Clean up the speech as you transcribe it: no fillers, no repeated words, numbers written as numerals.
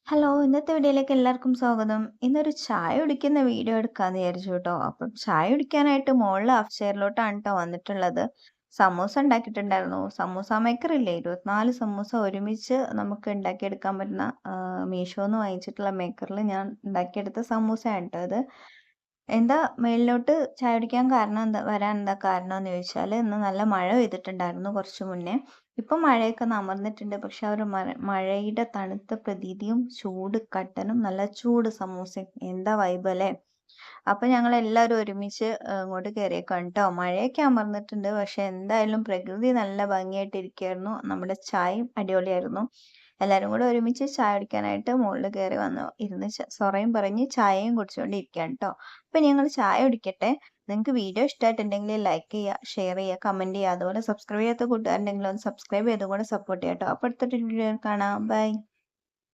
Hello, ഇന്നത്തെ വീഡിയോയിലേക്ക് എല്ലാവർക്കും സ്വാഗതം. ഇന്നൊരു ചായ കുടിക്കുന്ന വീഡിയോ എടുക്കാന്ന് വിചാരിച്ചു കേട്ടോ. അപ്പം ചായ കുടിക്കാനായിട്ട് മോളിൽ ഹാഫ് ചെയറിലോട്ടാണ് ട്ടോ വന്നിട്ടുള്ളത്. സമൂസ ഉണ്ടാക്കിയിട്ടുണ്ടായിരുന്നു. സമൂസ മേക്കർ ഇല്ലേ, 24 സമൂസ ഒരുമിച്ച് നമുക്ക് ഉണ്ടാക്കിയെടുക്കാൻ പറ്റുന്ന മീഷോന്ന് വാങ്ങിച്ചിട്ടുള്ള മേക്കറിൽ ഞാൻ ഉണ്ടാക്കിയെടുത്ത സമൂസയാണ് ട്ടോ ഇത്. എന്താ മേളിലോട്ട് ചായ കുടിക്കാൻ കാരണം വരാൻ എന്താ കാരണം എന്ന് ചോദിച്ചാൽ, ഇന്ന് നല്ല മഴ പെയ്തിട്ടുണ്ടായിരുന്നു കുറച്ച് മുന്നേ. ഇപ്പം മഴയൊക്കെ ഒന്ന് അമർന്നിട്ടുണ്ട്. പക്ഷെ ആ ഒരു മഴയുടെ തണുത്ത പ്രതീതിയും ചൂട് കട്ടനും നല്ല ചൂട് സമൂസയും എന്താ വൈബ് അല്ലേ? അപ്പൊ ഞങ്ങളെല്ലാവരും ഒരുമിച്ച് ഇങ്ങോട്ട് കേറിയേക്കാണ് ട്ടോ. മഴയൊക്കെ അമർന്നിട്ടുണ്ട്. പക്ഷെ എന്തായാലും പ്രകൃതി നല്ല ഭംഗിയായിട്ട് ഇരിക്കുകയായിരുന്നു. നമ്മുടെ ചായയും അടിപൊളിയായിരുന്നു. എല്ലാരും കൂടെ ഒരുമിച്ച് ചായ കുടിക്കാനായിട്ട് മുകളിൽ കയറി വന്നു. ഇരുന്ന് സൊറയും പറഞ്ഞ് ചായയും കുടിച്ചുകൊണ്ട് ഇരിക്കുകയാണ് ട്ടോ. അപ്പൊ ഞങ്ങൾ ചായ കുടിക്കട്ടെ. നിങ്ങൾക്ക് വീഡിയോ ഇഷ്ടമായിട്ടുണ്ടെങ്കിൽ ലൈക്ക് ചെയ്യുക, ഷെയർ ചെയ്യുക, കമന്റ് ചെയ്യുക. അതുപോലെ സബ്സ്ക്രൈബ് ചെയ്യാത്ത കൂട്ടുകാരുണ്ടെങ്കിൽ ഒന്ന് സബ്സ്ക്രൈബ് ചെയ്തും കൂടെ സപ്പോർട്ട് ചെയ്യാം ട്ടോ. അപ്പോൾ അടുത്തൊരു വീഡിയോ കാണാം. ബൈ.